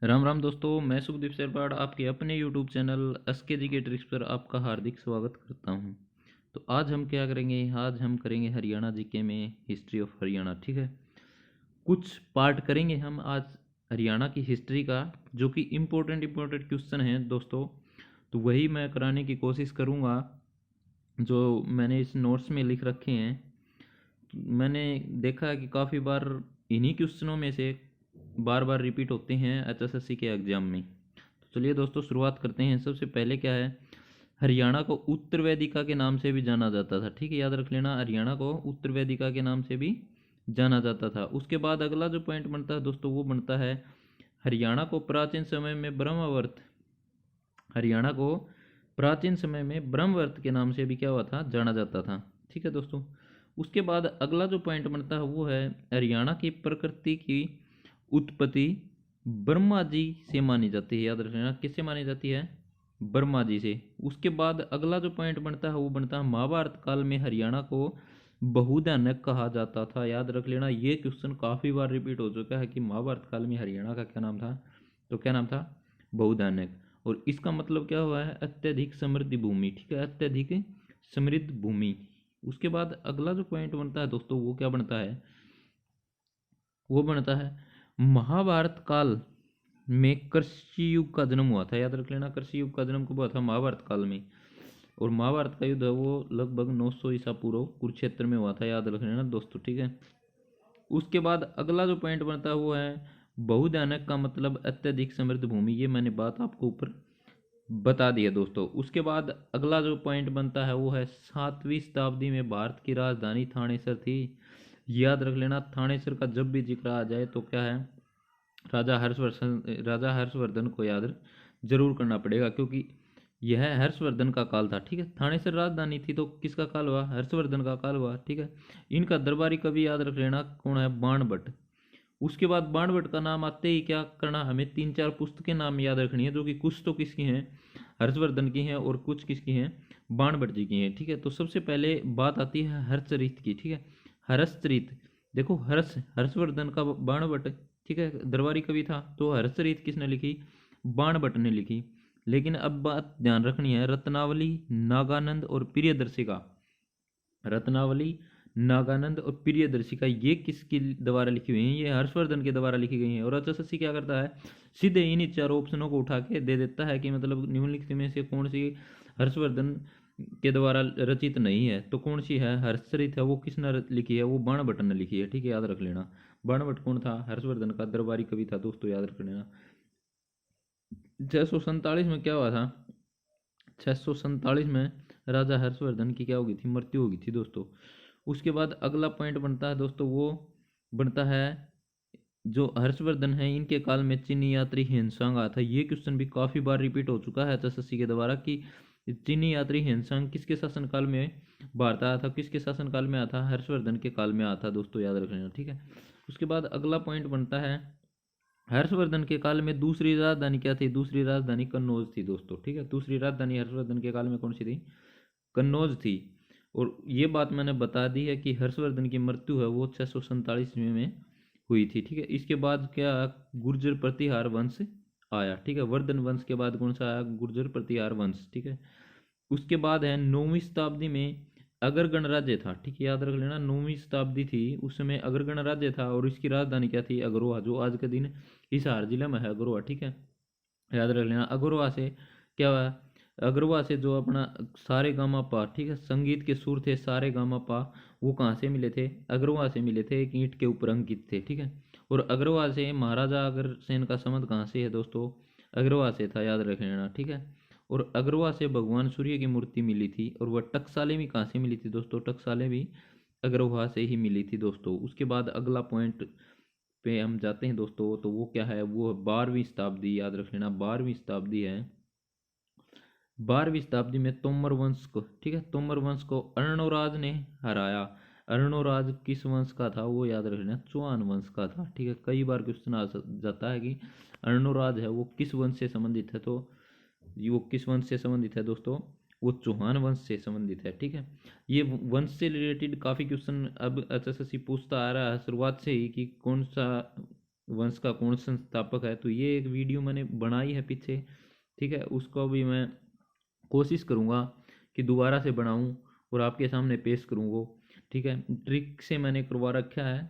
राम राम दोस्तों, मैं सुखदीप सरपाड़ आपके अपने यूट्यूब चैनल एसके जी के ट्रिक्स पर आपका हार्दिक स्वागत करता हूं। तो आज हम क्या करेंगे, आज हम करेंगे हरियाणा जीके में हिस्ट्री ऑफ हरियाणा। ठीक है, कुछ पार्ट करेंगे हम आज हरियाणा की हिस्ट्री का, जो कि इम्पोर्टेंट क्वेश्चन है दोस्तों। तो वही मैं कराने की कोशिश करूँगा जो मैंने इस नोट्स में लिख रखे हैं। मैंने देखा है कि काफ़ी बार इन्हीं क्वेश्चनों में से बार बार रिपीट होते हैं एचएसएससी के एग्ज़ाम में। तो चलिए दोस्तों, शुरुआत करते हैं। सबसे पहले क्या है, हरियाणा को उत्तर वेदिका के नाम से भी जाना जाता था। ठीक है, याद रख लेना, हरियाणा को उत्तर वेदिका के नाम से भी जाना जाता था। उसके बाद अगला जो पॉइंट बनता है दोस्तों, वो बनता है हरियाणा को प्राचीन समय में ब्रह्मावर्त। हरियाणा को प्राचीन समय में ब्रह्मवर्त के नाम से भी क्या हुआ था, जाना जाता था। ठीक है दोस्तों, उसके बाद अगला जो पॉइंट बनता है वो है हरियाणा की प्रकृति की उत्पत्ति ब्रह्मा जी से मानी जाती है। याद रखना, किससे मानी जाती है, ब्रह्मा जी से। उसके बाद अगला जो पॉइंट बनता है वो बनता है महाभारत काल में हरियाणा को बहुधान्यक कहा जाता था। याद रख लेना, ये क्वेश्चन काफ़ी बार रिपीट हो चुका है कि महाभारत काल में हरियाणा का क्या नाम था। तो क्या नाम था, बहुधान्यक। और इसका मतलब क्या हुआ है, अत्यधिक समृद्ध भूमि। ठीक है, अत्यधिक समृद्ध भूमि। उसके बाद अगला जो पॉइंट बनता है दोस्तों, वो क्या बनता है, वो बनता है महाभारत काल में कृषि युग का जन्म हुआ था। याद रख लेना, कृषि युग का जन्म कब हुआ था, महाभारत काल में। और महाभारत का युद्ध है वो लगभग 900 ईसा पूर्व कुरुक्षेत्र में हुआ था। याद रख लेना दोस्तों। ठीक है, उसके बाद अगला जो पॉइंट बनता है वो है बहुधानक का मतलब अत्यधिक समृद्ध भूमि। ये मैंने बात आपको ऊपर बता दिया दोस्तों। उसके बाद अगला जो पॉइंट बनता है वो है 7वीं शताब्दी में भारत की राजधानी थानेसर थी। याद रख लेना, थानेसर का जब भी जिक्र आ जाए तो क्या है, राजा हर्षवर्धन को याद जरूर करना पड़ेगा, क्योंकि यह हर्षवर्धन का काल था। ठीक है, थानेसर राजधानी थी तो किसका काल हुआ, हर्षवर्धन का काल हुआ। ठीक है, इनका दरबारी कवि याद रख लेना कौन है, बाणभट्ट। उसके बाद बाणभट्ट का नाम आते ही क्या करना, हमें 3-4 पुस्तकें नाम याद रखनी है, जो कि कुछ तो किसकी हैं, हर्षवर्धन की हैं, और कुछ किसकी हैं, बाणभट्ट जी की हैं। ठीक है, तो सबसे पहले बात आती है हर्षचरित की। ठीक है, हर्षचरित, देखो हर्षवर्धन का बाणभट्ट, ठीक है, दरबारी कवि था। तो हर्षचरित किसने लिखी, बाणभट्ट ने लिखी। लेकिन अब बात ध्यान रखनी है, रत्नावली, नागानंद और प्रियदर्शी का, रत्नावली, नागानंद और प्रियदर्शिका, ये किसके द्वारा लिखी हुई हैं, ये हर्षवर्धन के द्वारा लिखी गई हैं। और एचएसएससी क्या करता है, सीधे इन्हीं चारों ऑप्शनों को उठा के दे देता है कि मतलब निम्नलिखित में से कौन सी हर्षवर्धन के द्वारा रचित नहीं है। तो कौन सी है, हर्षचरित है, वो किसने लिखी है, वो बाणभट्ट ने लिखी है। ठीक है, याद रख लेना, बाणभट्ट कौन था, हर्षवर्धन का दरबारी कवि था दोस्तों, याद रख लेना। 647 में क्या हुआ था, 647 में राजा हर्षवर्धन की क्या हो गई थी, मृत्यु हो गई थी दोस्तों। उसके बाद अगला पॉइंट बनता है दोस्तों, वो बनता है जो हर्षवर्धन है इनके काल में चीनी यात्री हेनसांग आया था। ये क्वेश्चन भी काफ़ी बार रिपीट हो चुका है एचएसएससी के द्वारा कि चीनी यात्री हेनसांग किसके शासनकाल में भारत आया था, किसके शासनकाल में आया था, हर्षवर्धन के काल में आया था दोस्तों, याद रख लेना। ठीक है, उसके बाद अगला पॉइंट बनता है हर्षवर्धन के काल में दूसरी राजधानी क्या थी, दूसरी राजधानी कन्नौज थी दोस्तों। ठीक है, दूसरी राजधानी हर्षवर्धन के काल में कौन सी थी, कन्नौज थी। और ये बात मैंने बता दी है कि हर्षवर्धन की मृत्यु है वो 647 में हुई थी। ठीक है, इसके बाद क्या, गुर्जर प्रतिहार वंश आया। ठीक है, वर्धन वंश के बाद कौन सा आया, गुर्जर प्रतिहार वंश। ठीक है, उसके बाद है 9वीं शताब्दी में अगर गणराज्य था। ठीक है, याद रख लेना, 9वीं शताब्दी थी, उस समय अगर गणराज्य था और इसकी राजधानी क्या थी, अगरोहा, जो आज के दिन हिसार जिला में है अगरोहा। ठीक है, याद रख लेना। अगरोहा से क्या हुआ, अगरवा से जो अपना सारे गामा पा, ठीक है, संगीत के सुर थे सारे गामा पा, वो कहाँ से मिले थे, अगरवा से मिले थे, एक ईंट के ऊपर अंकित थे। ठीक है, और अगरवा से महाराजा अग्रसेन का संबंध कहाँ से है दोस्तों, अगरवा से था, याद रख लेना। ठीक है, और अगरवा से भगवान सूर्य की मूर्ति मिली थी, और वह टकसाले भी कहाँ से मिली थी दोस्तों, टकसाले भी अग्रवा से ही मिली थी दोस्तों। उसके बाद अगला पॉइंट पे हम जाते हैं दोस्तों, तो वो क्या है, वो 12वीं शताब्दी, याद रख लेना, 12वीं शताब्दी है। 12वीं शताब्दी में तोमर वंश को, ठीक है, तोमर वंश को अर्णोराज ने हराया। अर्णोराज किस वंश का था, वो याद रखना, चौहान वंश का था। ठीक है, कई बार क्वेश्चन आ जाता है कि अर्णोराज है वो किस वंश से संबंधित है, तो वो किस वंश से संबंधित है दोस्तों, वो चौहान वंश से संबंधित है। ठीक है, ये वंश से रिलेटेड काफ़ी क्वेश्चन अब एचएसएससी पूछता आ रहा है शुरुआत से ही कि कौन सा वंश का कौन संस्थापक है, तो ये एक वीडियो मैंने बनाई है पीछे, ठीक है। उसको भी मैं कोशिश करूँगा कि दोबारा से बनाऊँ और आपके सामने पेश करूँ वो, ठीक है। ट्रिक से मैंने करवा रखा है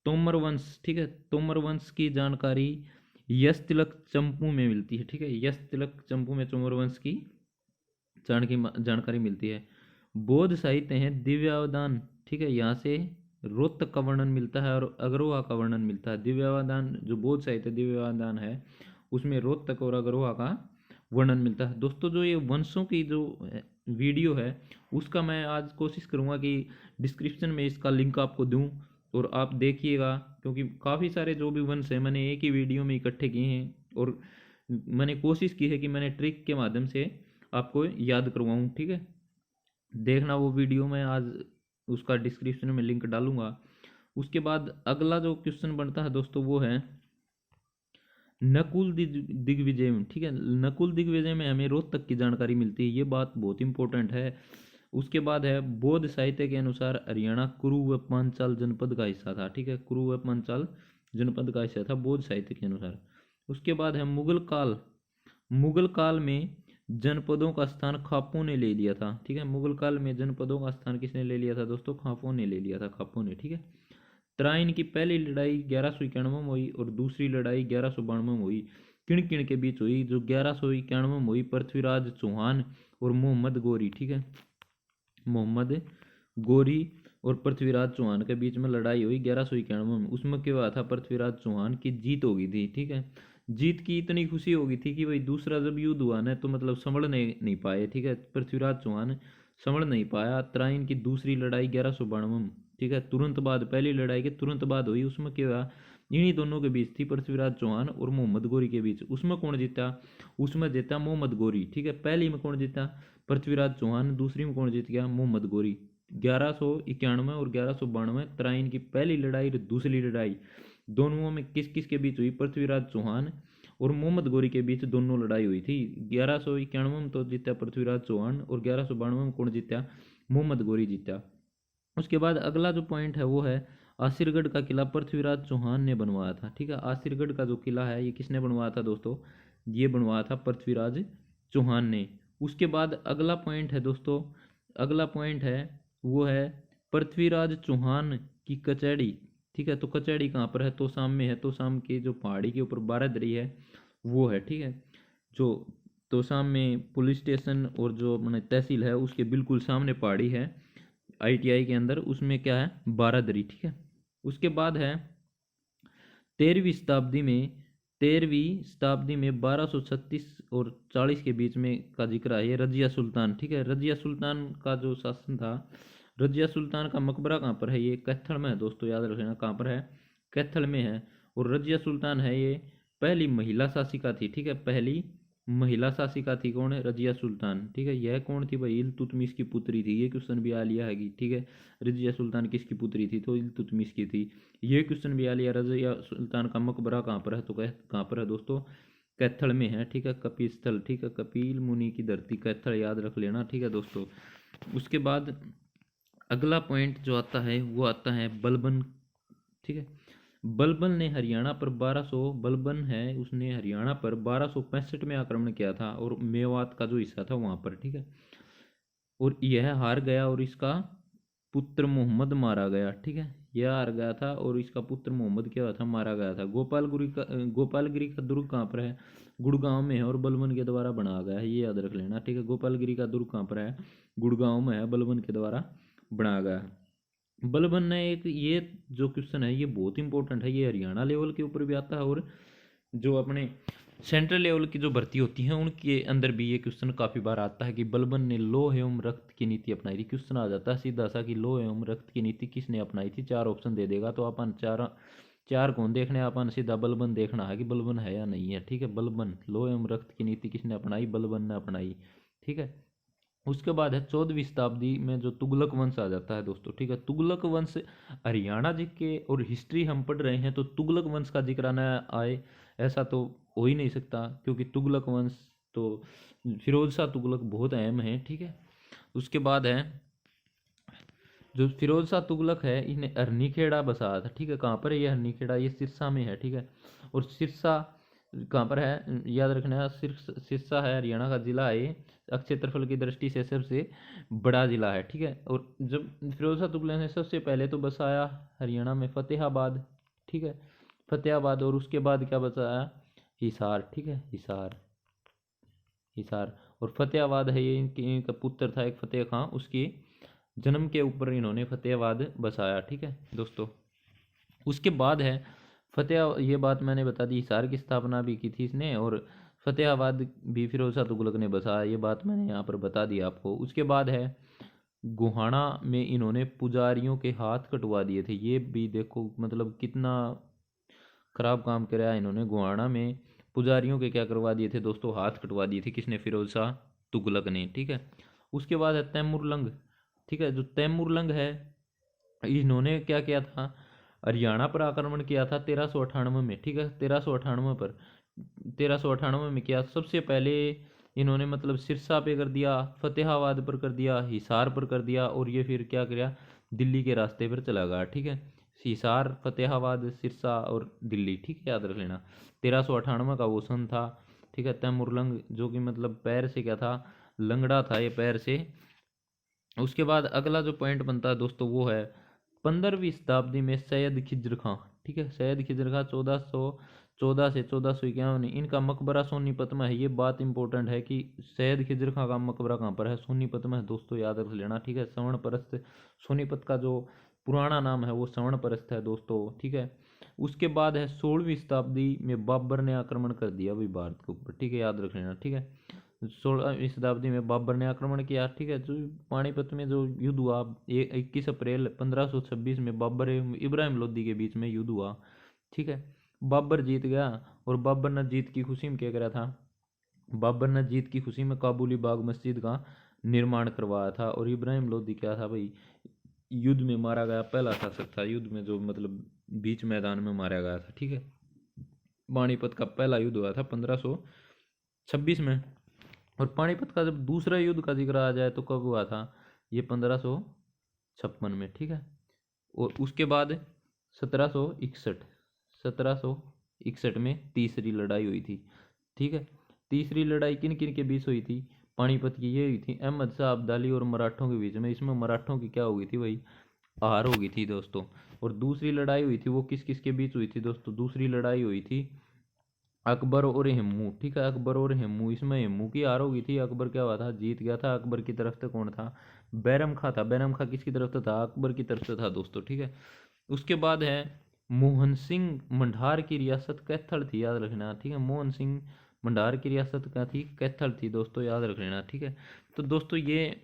तोमर वंश, ठीक है। तोमर वंश की जानकारी यश तिलक चंपू में मिलती है, ठीक है। यश तिलक चंपू में तोमर वंश की जानकारी मिलती है। बौद्ध साहित्य है दिव्यावदान, ठीक है, यहाँ से रोहतक का वर्णन मिलता है और अग्रवा का वर्णन मिलता है। दिव्यावदान जो बौद्ध साहित्य दिव्यावदान है उसमें रोहतक और अग्रवा का वर्णन मिलता है। दोस्तों जो ये वंशों की जो वीडियो है उसका मैं आज कोशिश करूँगा कि डिस्क्रिप्शन में इसका लिंक आपको दूँ और आप देखिएगा, क्योंकि काफ़ी सारे जो भी वंश हैं मैंने एक ही वीडियो में इकट्ठे किए हैं और मैंने कोशिश की है कि मैंने ट्रिक के माध्यम से आपको याद करवाऊँ, ठीक है। देखना वो वीडियो मैं आज उसका डिस्क्रिप्शन में लिंक डालूंगा। उसके बाद अगला जो क्वेश्चन बनता है दोस्तों वो है नकुल दिग्विजय में, ठीक है। नकुल दिग्विजय में हमें रोहतक की जानकारी मिलती है, ये बात बहुत इंपॉर्टेंट है। उसके बाद है बौद्ध साहित्य के अनुसार हरियाणा कुरु व पांचाल जनपद का हिस्सा था, ठीक है। कुरु व पांचाल जनपद का हिस्सा था बौद्ध साहित्य के अनुसार। उसके बाद है मुगल काल में जनपदों का स्थान खापों ने ले लिया था, ठीक है। मुगल काल में जनपदों का स्थान किसने ले लिया था दोस्तों? खापों ने ले लिया था, खापों ने, ठीक है। तराइन की पहली लड़ाई 1191 में हुई और दूसरी लड़ाई 1192 में हुई। किन किन के बीच हुई? जो 1191 में हुई पृथ्वीराज चौहान और मोहम्मद गोरी, ठीक है। मोहम्मद गोरी और पृथ्वीराज चौहान के बीच में लड़ाई हुई 1191 में। उसमें क्या हुआ था? पृथ्वीराज चौहान की जीत हो गई थी, ठीक है। जीत की इतनी खुशी हो गई थी कि भाई दूसरा जब युद्ध हुआ ना तो मतलब संभलने नहीं पाए, ठीक है। पृथ्वीराज चौहान संभल नहीं पाया। तराइन की दूसरी लड़ाई 1192 में, ठीक है, तुरंत बाद, पहली लड़ाई के तुरंत बाद हुई। उसमें क्या हुआ? इन्हीं दोनों के बीच थी, पृथ्वीराज चौहान और मोहम्मद गोरी के बीच। उसमें कौन जीता? उसमें जीता मोहम्मद गोरी, ठीक है। पहली में कौन जीता? पृथ्वीराज चौहान। दूसरी में कौन जीत गया? मोहम्मद गोरी। 1191 और 1192 तराइन की पहली लड़ाई और दूसरी लड़ाई दोनों में किस किस के बीच हुई? पृथ्वीराज चौहान और मोहम्मद गोरी के बीच दोनों लड़ाई हुई थी। 1191 में तो जीता पृथ्वीराज चौहान और 1192 में कौन जीता? मोहम्मद गोरी जीता। उसके बाद अगला जो पॉइंट है वो है आसिरगढ़ का किला पृथ्वीराज चौहान ने बनवाया था, ठीक है। आसिरगढ़ का जो किला है ये किसने बनवाया था दोस्तों? ये बनवाया था पृथ्वीराज चौहान ने। उसके बाद अगला पॉइंट है दोस्तों, अगला पॉइंट है वो है पृथ्वीराज चौहान की कचहरी, ठीक है। तो कचहरी कहाँ पर है? तोशाम में है। तोशाम के जो पहाड़ी के ऊपर बारादरी है वो है, ठीक है। जो तोशाम में पुलिस स्टेशन और जो अपने तहसील है उसके बिल्कुल सामने पहाड़ी है आईटीआई के अंदर, उसमें क्या है? बारादरी, ठीक है। उसके बाद है 13वीं शताब्दी में 1236 और 40 के बीच में का जिक्र है ये रजिया सुल्तान, ठीक है। रजिया सुल्तान का जो शासन था, रजिया सुल्तान का मकबरा कहाँ पर है? ये कैथल में है दोस्तों, याद रखना कहाँ पर है? कैथल में है। और रजिया सुल्तान है ये पहली महिला शासिका थी, ठीक है। पहली महिला शासिका थी कौन है? रजिया सुल्तान, ठीक है। यह कौन थी भाई? इल्तुतमिश की पुत्री थी। ये क्वेश्चन भी आ लिया है, ठीक है। रजिया सुल्तान किसकी पुत्री थी? तो इल्तुतमिश की थी। ये क्वेश्चन भी आ लिया। रजिया सुल्तान का मकबरा कहाँ पर है? तो कहाँ पर है दोस्तों? कैथल में है, ठीक है। कपिल स्थल, ठीक है, कपिल मुनि की धरती कैथल, याद रख लेना, ठीक है दोस्तों। उसके बाद अगला पॉइंट जो आता है वो आता है बलबन, ठीक है। बलबन ने हरियाणा पर 1200, बलबन है उसने हरियाणा पर 1265 में आक्रमण किया था और मेवात का जो हिस्सा था वहां पर, ठीक है। और यह हार गया और इसका पुत्र मोहम्मद मारा गया, ठीक है। यह हार गया था और इसका पुत्र मोहम्मद क्या हुआ था? मारा गया था। गोपालगिरी का दुर्ग कहाँ पर है? गुड़गांव में है और बलबन के द्वारा बनाया गया है, ये याद रख लेना, ठीक है। गोपालगिरी का दुर्ग कहाँ पर है? गुड़गांव में है, बलबन के द्वारा बनाया गया है। बलबन ने एक, ये जो क्वेश्चन है ये बहुत इंपॉर्टेंट है, ये हरियाणा लेवल के ऊपर भी आता है और जो अपने सेंट्रल लेवल की जो भर्ती होती है उनके अंदर भी ये क्वेश्चन काफ़ी बार आता है कि बलबन ने लौह एवं रक्त की नीति अपनाई थी। क्वेश्चन आ जाता है सीधा सा कि लौह एवं रक्त की नीति किसने अपनाई थी? 4 ऑप्शन दे देगा तो अपन चार चार कौन देखने, अपन सीधा बलबन देखना है कि बलबन है या नहीं है, ठीक है। बलबन, लौह एवं रक्त की नीति किसने अपनाई? बलबन ने अपनाई, ठीक है। उसके बाद है 14वीं शताब्दी में जो तुगलक वंश आ जाता है दोस्तों, ठीक है। तुगलक वंश हरियाणा जी के, और हिस्ट्री हम पढ़ रहे हैं तो तुगलक वंश का जिक्र न आए ऐसा तो हो ही नहीं सकता, क्योंकि तुगलक वंश तो फिरोज शाह तुगलक बहुत अहम है, ठीक है। उसके बाद है जो फिरोज शाह तुगलक है इन्हें हरनीखेड़ा बसाया था, ठीक है। कहाँ पर है ये हरनीखेड़ा? ये सिरसा में है, ठीक है। और सिरसा कहाँ पर है याद रखना है, सिरसा है हरियाणा का जिला है ये, क्षेत्रफल की दृष्टि से सबसे बड़ा जिला है, ठीक है। और जब फिरोज शाह तुगलक ने सबसे पहले तो बसाया हरियाणा में फतेहाबाद, ठीक है, फतेहाबाद। और उसके बाद क्या बसाया? हिसार, ठीक है, हिसार, हिसार। और फतेहाबाद है ये इनका पुत्र था एक फतेह खां, उसकी जन्म के ऊपर इन्होंने फतेहाबाद बसाया, ठीक है दोस्तों। उसके बाद है फतेह, ये बात मैंने बता दी, हिसार की स्थापना भी की थी इसने, और फतेहाबाद भी फिरोज शाह तुगलक ने बसाया, ये बात मैंने यहाँ पर बता दी आपको। उसके बाद है गोहाना में इन्होंने पुजारियों के हाथ कटवा दिए थे, ये भी देखो मतलब कितना खराब काम कराया इन्होंने। गोहाना में पुजारियों के क्या करवा दिए थे दोस्तों? हाथ कटवा दिए थे, किसने? फिरोज शाह तुगलक ने, ठीक है। उसके बाद है तैमुरलंग, ठीक है। जो तैमुरलंग है इन्होंने क्या किया था? हरियाणा पर आक्रमण किया था 1398 में, ठीक है, 1398 पर, 1398 में किया सबसे पहले इन्होंने, मतलब सिरसा पे कर दिया, फतेहाबाद पर कर दिया, हिसार पर कर दिया, और ये फिर क्या किया? दिल्ली के रास्ते पर चला गया, ठीक है। हिसार, फतेहाबाद, सिरसा और दिल्ली, ठीक है, याद रख लेना। 1398 का वो सन था, ठीक है। तैमुरलंग जो कि मतलब पैर से क्या था? लंगड़ा था ये पैर से। उसके बाद अगला जो पॉइंट बनता है दोस्तों वो है 15वीं शताब्दी में सैयद खिज्र खां, ठीक है। सैयद खिज्र खां 1414 से 1451, इनका मकबरा सोनीपत में है। ये बात इंपॉर्टेंट है कि सैयद खिज्र खां का मकबरा कहाँ पर है? सोनीपत में है दोस्तों, याद रख लेना, ठीक है। सवर्ण परस्त, सोनीपत का जो पुराना नाम है वो सवर्ण परस्त है दोस्तों, ठीक है। उसके बाद है 16वीं शताब्दी में बाबर ने आक्रमण कर दिया भाई भारत के ऊपर, ठीक है, याद रख लेना, ठीक है। 16वीं शताब्दी में बाबर ने आक्रमण किया, ठीक है। जो पानीपत में जो युद्ध हुआ 21 अप्रैल 1526 में बाबर एवं इब्राहिम लोदी के बीच में युद्ध हुआ, ठीक है। बाबर जीत गया, और बाबर ने जीत की खुशी में क्या करा था? बाबर ने जीत की खुशी में काबुली बाग मस्जिद का निर्माण करवाया था। और इब्राहिम लोदी क्या था भाई? युद्ध में मारा गया पहला शासक था, युद्ध में जो मतलब बीच मैदान में मारा गया था, ठीक है। पानीपत का पहला युद्ध हुआ था 1526 में। और पानीपत का जब दूसरा युद्ध का जिक्र आ जाए तो कब हुआ था? ये 1556 में, ठीक है। और उसके बाद 1761 में तीसरी लड़ाई हुई थी, ठीक है। तीसरी लड़ाई किन किन के बीच हुई थी? पानीपत की ये हुई थी अहमद शाह अब्दाली और मराठों के बीच में। इसमें मराठों की क्या हो गई थी भाई? हार हो गई थी दोस्तों। और दूसरी लड़ाई हुई थी वो किस किस के बीच हुई थी दोस्तों? दूसरी लड़ाई हुई थी अकबर और हेमू, ठीक है, अकबर और हेमू। इसमें हेमू की हार हो गई थी, अकबर क्या हुआ था? जीत गया था। अकबर की तरफ से कौन था? बैरम खां था। बैरम खां किसकी तरफ से था? अकबर की तरफ से था दोस्तों, ठीक है। उसके बाद है मोहन सिंह मंडार की रियासत कैथल थी, याद रखना, ठीक है। मोहन सिंह मंडार की रियासत क्या थी? कैथल थी दोस्तों, याद रख लेना, ठीक है। तो दोस्तों ये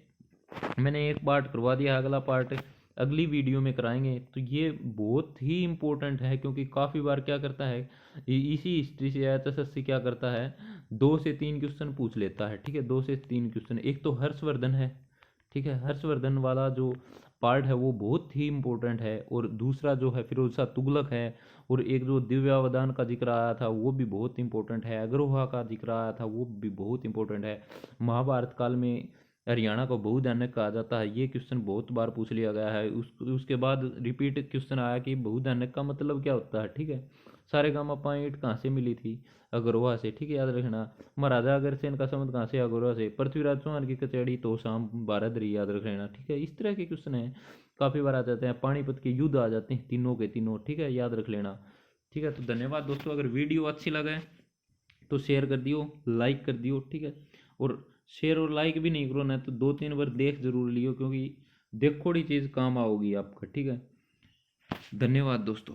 मैंने एक पार्ट करवा दिया, अगला पार्ट अगली वीडियो में कराएंगे। तो ये बहुत ही इम्पोर्टेंट है, क्योंकि काफ़ी बार क्या करता है इसी हिस्ट्री से या एसएससी क्या करता है 2 से 3 क्वेश्चन पूछ लेता है, ठीक है। 2 से 3 क्वेश्चन। एक तो हर्षवर्धन है, ठीक है, हर्षवर्धन वाला जो पार्ट है वो बहुत ही इम्पोर्टेंट है। और दूसरा जो है फिरोज शाह तुगलक है। और एक जो दिव्यावदान का जिक्र आया था वो भी बहुत इंपॉर्टेंट है। अग्रोहा का जिक्र आया था वो भी बहुत इंपॉर्टेंट है। महाभारत काल में हरियाणा को बहुधान्यक कहा जाता है, ये क्वेश्चन बहुत बार पूछ लिया गया है। उसके बाद रिपीट क्वेश्चन आया कि बहुधान्यक का मतलब क्या होता है, ठीक है। सारे गामा ईंट कहाँ से मिली थी? अग्रोहा से, ठीक है, याद रखना। महाराजा अग्रसेन का संबंध कहाँ से? अग्रोहा से। पृथ्वीराज चौहान की कचहरी तो शाम बारादरी, याद रख लेना, ठीक है। इस तरह के क्वेश्चन है काफ़ी बार आ जाते हैं। पानीपत के युद्ध आ जाते हैं तीनों के तीनों, ठीक है, याद रख लेना, ठीक है। तो धन्यवाद दोस्तों, अगर वीडियो अच्छी लगे तो शेयर कर दियो, लाइक कर दियो, ठीक है। और शेयर और लाइक भी नहीं करो ना तो 2-3 बार देख जरूर लियो, क्योंकि देखोड़ी चीज़ काम आओगी आपका, ठीक है। धन्यवाद दोस्तों।